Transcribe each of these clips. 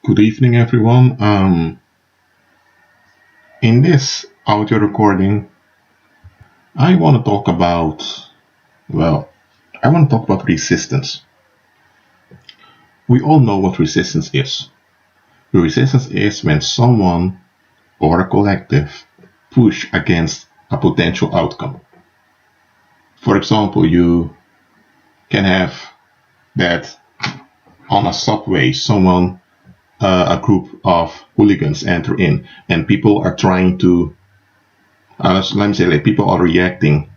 Good evening, everyone. In this audio recording, I want to talk about, well, I want to talk about resistance. We all know what resistance is. Resistance is when someone or a collective push against a potential outcome. For example, you can have that on a subway, a group of hooligans enter in, and people are trying to let me say, like, people are reacting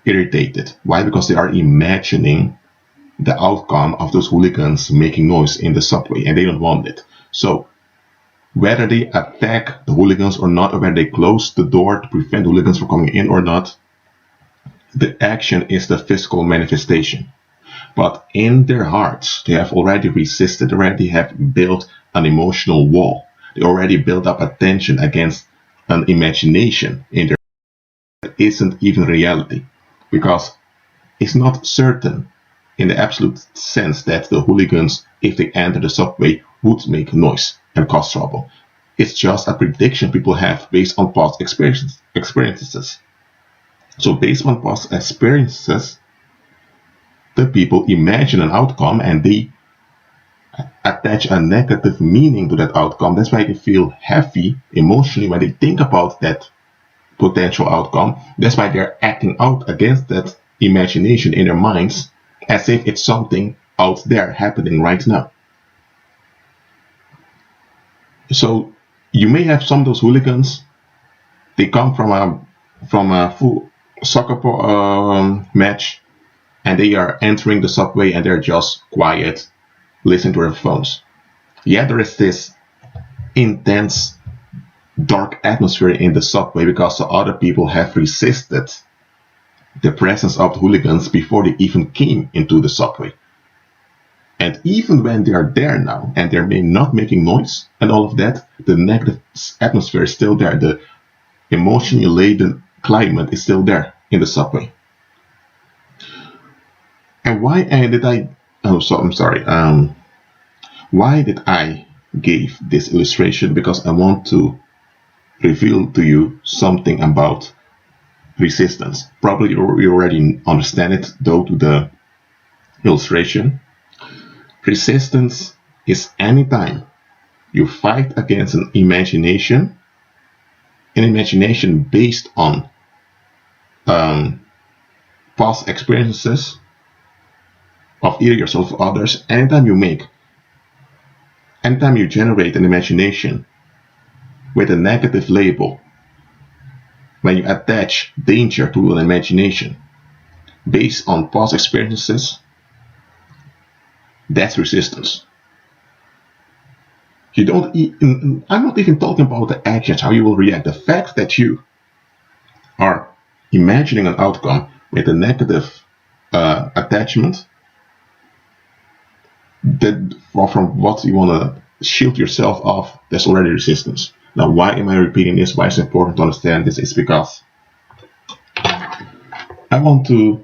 irritated. Why? Because they are imagining the outcome of those hooligans making noise in the subway, and they don't want it. So whether they attack the hooligans or not, or whether they close the door to prevent hooligans from coming in or not, the action is the physical manifestation. But in their hearts, they have already resisted, already have built an emotional wall. They already built up a tension against an imagination in their that isn't even reality, because it's not certain in the absolute sense that the hooligans, if they enter the subway, would make noise and cause trouble. It's just a prediction people have based on past experiences. So based on past experiences, the people imagine an outcome and they attach a negative meaning to that outcome. That's why they feel heavy emotionally when they think about that potential outcome. That's why they're acting out against that imagination in their minds as if it's something out there happening right now. So you may have some of those hooligans. They come from a full soccer match, and they are entering the subway and they're just quiet, listening to their phones. Yeah, there is this intense dark atmosphere in the subway because the other people have resisted the presence of the hooligans before they even came into the subway. And even when they are there now and they're not making noise and all of that, the negative atmosphere is still there. The emotionally laden climate is still there in the subway. And why did I? Oh, so I'm sorry. Why did I give this illustration? Because I want to reveal to you something about resistance. Probably you already understand it, though, to the illustration. Resistance is anytime you fight against an imagination based on past experiences of either yourself or others. Anytime you generate an imagination with a negative label, when you attach danger to an imagination based on past experiences, that's resistance. I'm not even talking about the actions, how you will react. The fact that you are imagining an outcome with a negative attachment, that from what you want to shield yourself off, that's already resistance. Now, why am I repeating this? Why it's important to understand this? Is because I want to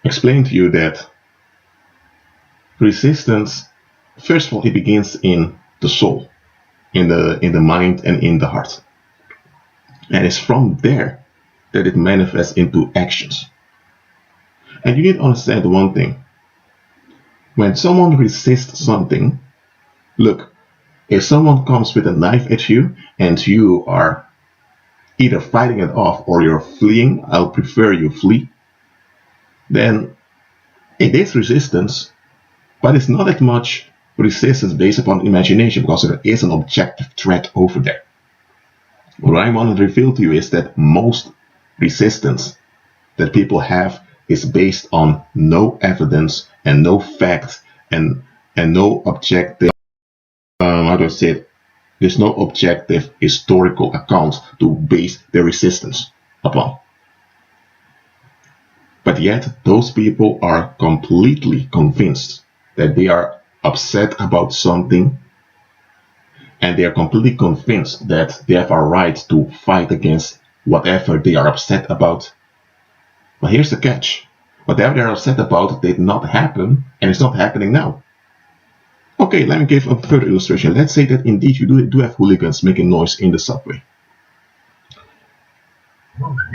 explain to you that resistance, first of all, it begins in the soul, in the mind and in the heart. And it's from there that it manifests into actions. And you need to understand one thing. When someone resists something, look, if someone comes with a knife at you and you are either fighting it off or you're fleeing, I'll prefer you flee, then it is resistance, but it's not that much resistance based upon imagination because there is an objective threat over there. What I want to reveal to you is that most resistance that people have is based on no evidence and no fact and no objective, how do I say it? There's no objective historical account to base their resistance upon. But yet, those people are completely convinced that they are upset about something, and they are completely convinced that they have a right to fight against whatever they are upset about. But here's the catch. Whatever they are upset about did not happen, and it's not happening now. Okay, let me give a further illustration. Let's say that indeed you do have hooligans making noise in the subway.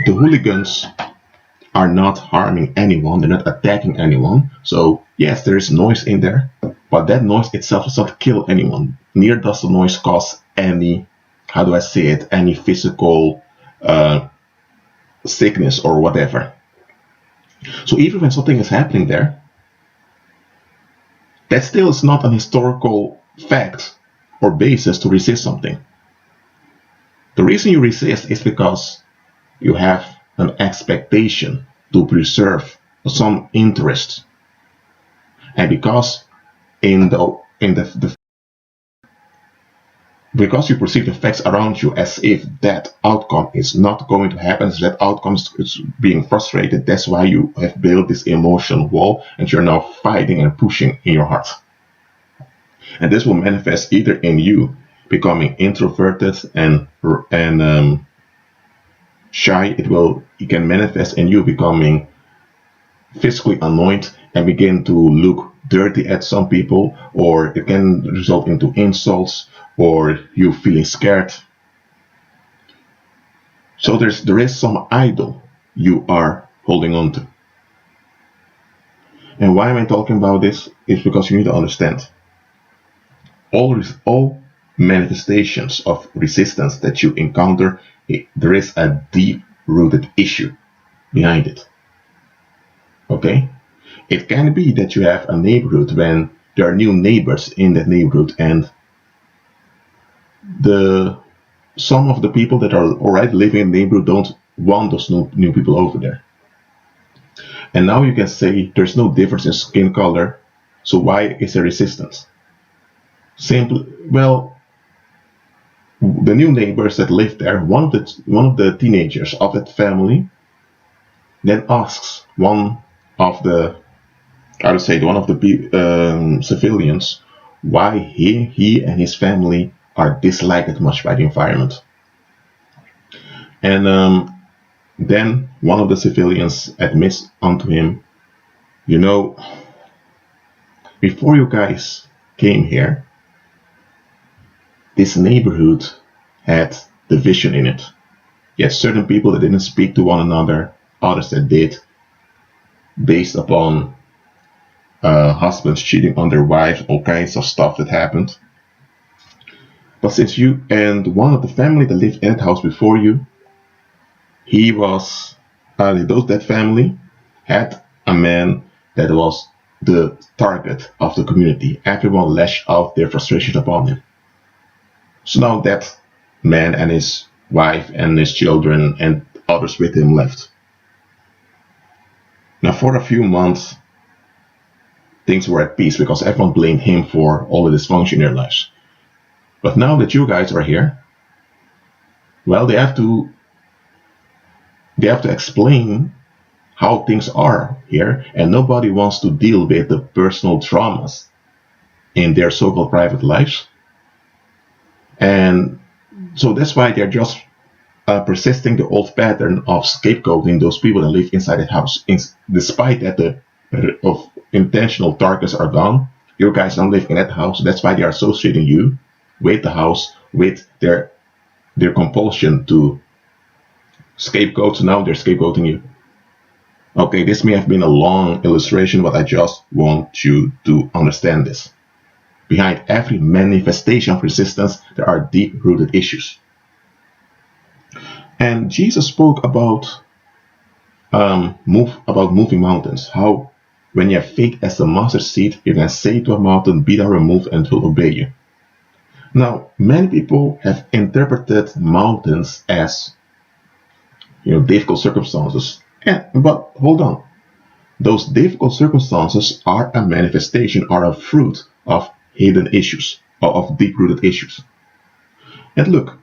The hooligans are not harming anyone, they're not attacking anyone. So yes, there is noise in there, but that noise itself does not kill anyone. Neither does the noise cause any, how do I say it, any physical sickness or whatever. So even when something is happening there, that still is not an historical fact or basis to resist something. The reason you resist is because you have an expectation to preserve some interest, and because because you perceive the facts around you as if that outcome is not going to happen, so that outcome is being frustrated. That's why you have built this emotional wall, and you're now fighting and pushing in your heart. And this will manifest either in you becoming introverted and shy. It can manifest in you becoming physically annoyed and begin to look dirty at some people, or it can result into insults or you feeling scared. So there is some idol you are holding on to. And why am I talking about this? Is because you need to understand all manifestations of resistance that you encounter, there is a deep-rooted issue behind it. Okay? It can be that you have a neighborhood when there are new neighbors in that neighborhood, and some of the people that are already living in the neighborhood don't want those new people over there. And now you can say there's no difference in skin color, so why is there resistance? Simply, well, the new neighbors that live there, one of the teenagers of that family then asks one of the civilians why he and his family are disliked much by the environment. And then one of the civilians admits unto him, you know, before you guys came here, this neighborhood had division in it. You had certain people that didn't speak to one another, others that did, based upon husbands cheating on their wives, all kinds of stuff that happened. But since you and one of the family that lived in that house before you, that family had a man that was the target of the community. Everyone lashed out their frustration upon him. So now that man and his wife and his children and others with him left. Now for a few months, things were at peace because everyone blamed him for all the dysfunction in their lives. But now that you guys are here, well, they have to explain how things are here, and nobody wants to deal with the personal traumas in their so-called private lives. And so that's why they're just persisting the old pattern of scapegoating those people that live inside that house. Despite that the intentional targets are gone, you guys don't live in that house. That's why they are associating you with the house, with their compulsion to scapegoat. So now they're scapegoating you. Okay, this may have been a long illustration, but I just want you to understand this. Behind every manifestation of resistance, there are deep-rooted issues. And Jesus spoke about moving mountains. How when you have faith as a mustard seed, you can say to a mountain, "Be thou removed," and it will obey you. Now, many people have interpreted mountains as difficult circumstances. But hold on. Those difficult circumstances are a manifestation, are a fruit of hidden issues, of deep-rooted issues. And look,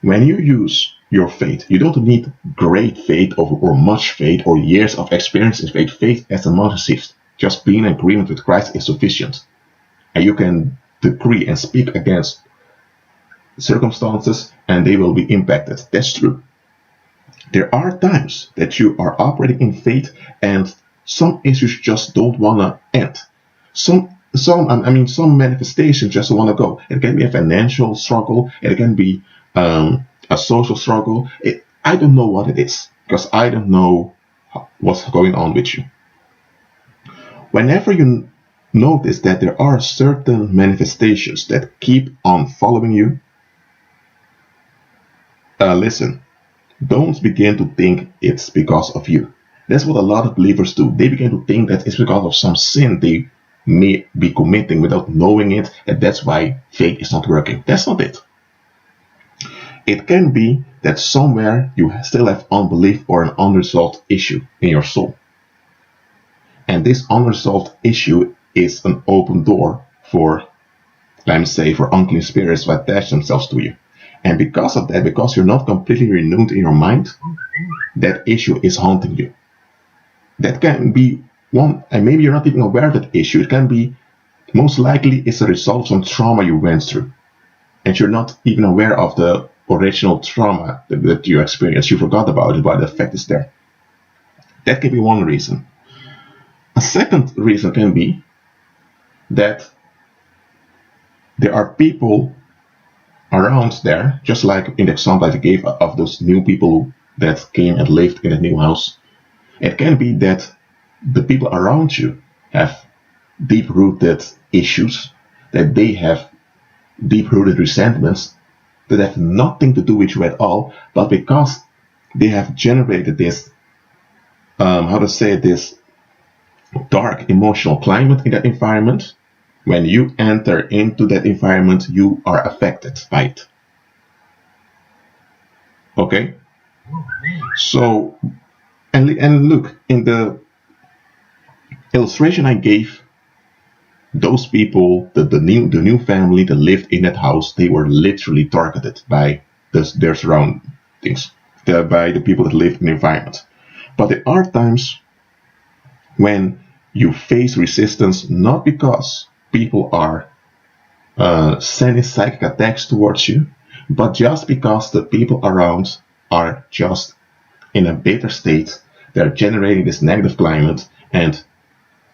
when you use your faith, you don't need great faith or much faith or years of experience in faith. Faith as a mustard seed, just being in agreement with Christ is sufficient. And you can decree and speak against circumstances and they will be impacted. That's true. There are times that you are operating in faith and some issues just don't want to end. Some some manifestations just want to go. It can be a financial struggle. It can be a social struggle. I don't know what it is because I don't know what's going on with you. Whenever you notice that there are certain manifestations that keep on following you, listen, don't begin to think it's because of you. That's what a lot of believers do. They begin to think that it's because of some sin they may be committing without knowing it, and that's why faith is not working. That's not it. It can be that somewhere you still have unbelief or an unresolved issue in your soul. And this unresolved issue is an open door for, let me say, for unclean spirits to attach themselves to you. And because of that, because you're not completely renewed in your mind, that issue is haunting you. That can be one, and maybe you're not even aware of that issue. It can be, most likely, it's a result of some trauma you went through. And you're not even aware of the original trauma that you experienced. You forgot about it, but the effect is there. That can be one reason. A second reason can be that there are people around there, just like in the example I gave of those new people that came and lived in a new house. It can be that the people around you have deep-rooted issues, that they have deep-rooted resentments that have nothing to do with you at all, but because they have generated this, this dark emotional climate in that environment, when you enter into that environment, you are affected by it. Okay? So, and look, in the illustration I gave, those people, the new family that lived in that house, they were literally targeted by their surroundings, by the people that lived in the environment. But there are times when you face resistance, not because people are sending psychic attacks towards you, but just because the people around are just in a bitter state. They're generating this negative climate, and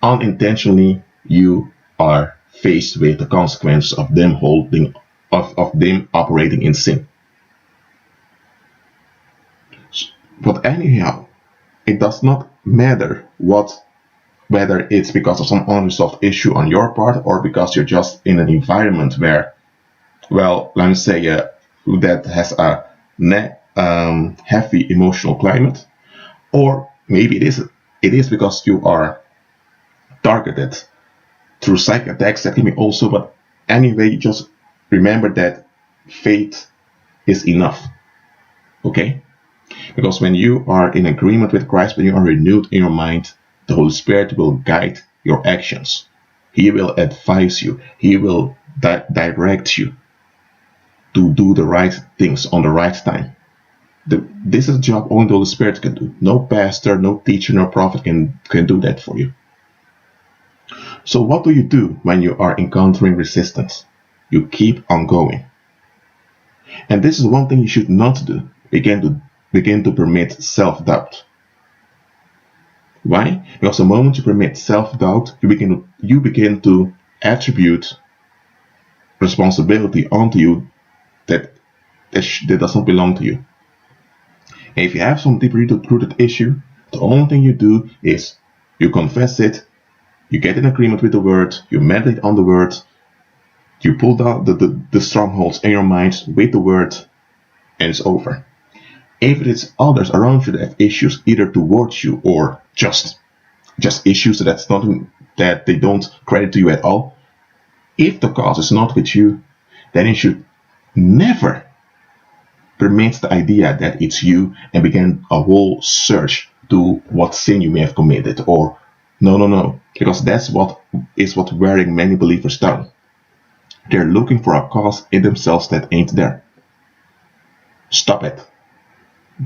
unintentionally you are faced with the consequences of them them operating in sin. But anyhow, it does not matter whether it's because of some unresolved issue on your part or because you're just in an environment where, well, let me say, that has a heavy emotional climate, or maybe it is because you are targeted through psychic attacks. That can be also, but anyway, just remember that faith is enough. Okay? Because when you are in agreement with Christ, when you are renewed in your mind, the Holy Spirit will guide your actions. He will advise you. He will direct you to do the right things on the right time. This is a job only the Holy Spirit can do. No pastor, no teacher, no prophet can do that for you. So what do you do when you are encountering resistance? You keep on going. And this is one thing you should not do. Begin to permit self-doubt. Why? Because the moment you permit self-doubt, you begin to attribute responsibility onto you that does not belong to you. And if you have some deep-rooted issue, the only thing you do is you confess it, you get in agreement with the word, you meditate on the word, you pull down the strongholds in your mind with the word, and it's over. If it is others around you that have issues either towards you or just issues that they don't credit to you at all, if the cause is not with you, then you should never permit the idea that it's you and begin a whole search to what sin you may have committed, or no, because that's what wearing many believers down. They're looking for a cause in themselves that ain't there. Stop it.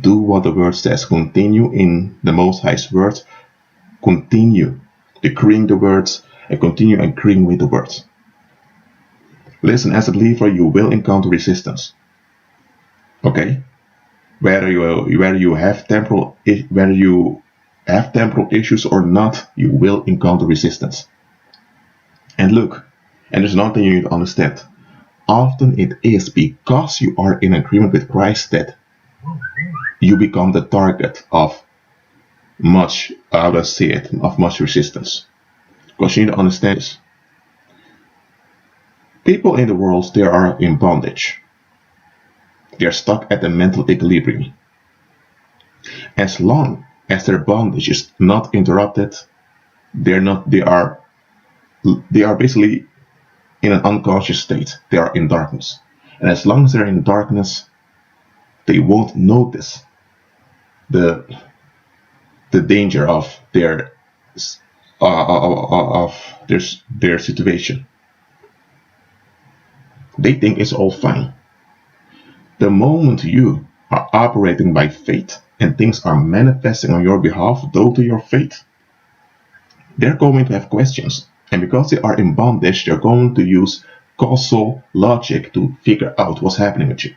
Do what the word says. Continue in the Most High's word. Continue decreeing the words and continue agreeing with the words. Listen, as a believer, you will encounter resistance. Okay? Whether you have temporal issues or not, you will encounter resistance. And look, and there's another thing you need to understand. Often it is because you are in agreement with Christ that you become the target of much, how do I say it, of much resistance. Because you need to understand this. People in the world, they are in bondage. They are stuck at a mental equilibrium. As long as their bondage is not interrupted, they are basically in an unconscious state. They are in darkness. And as long as they're in darkness, they won't notice the danger of their situation. They think it's all fine. The moment you are operating by faith and things are manifesting on your behalf due to your faith, they're going to have questions. And because they are in bondage, they're going to use causal logic to figure out what's happening with you.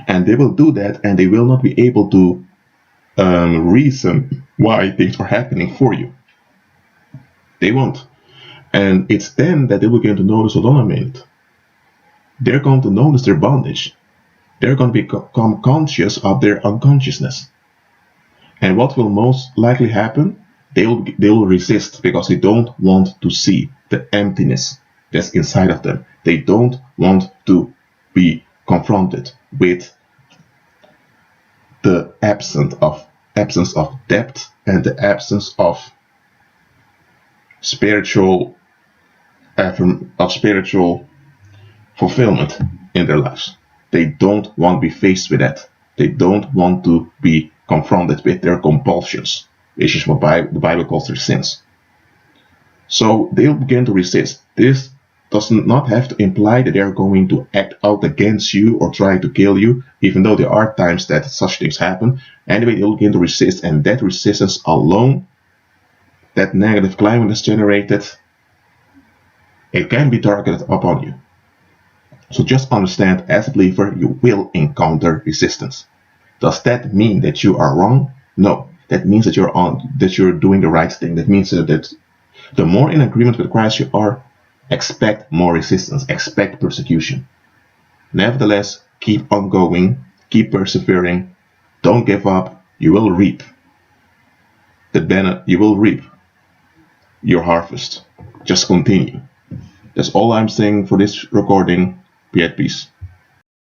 And they will do that, and they will not be able to reason why things are happening for you. They won't. And it's then that they will begin to notice, hold on a minute. They're going to notice their bondage. They're going to become conscious of their unconsciousness. And what will most likely happen? They will resist because they don't want to see the emptiness that's inside of them. They don't want to be confronted with the absence of depth and the absence of spiritual fulfillment in their lives. They don't want to be faced with that. They don't want to be confronted with their compulsions, which is what the Bible calls their sins. So they'll begin to resist. This does not have to imply that they're going to act out against you or try to kill you, even though there are times that such things happen. Anyway, they'll begin to resist, and that resistance alone, that negative climate is generated, it can be targeted upon you. So just understand, as a believer, you will encounter resistance. Does that mean that you are wrong? No. That means that you're doing the right thing. That means that the more in agreement with Christ you are, expect more resistance, expect persecution. Nevertheless, keep on going, keep persevering, don't give up. You will reap you will reap your harvest. Just continue. That's all I'm saying for this recording. Be at peace.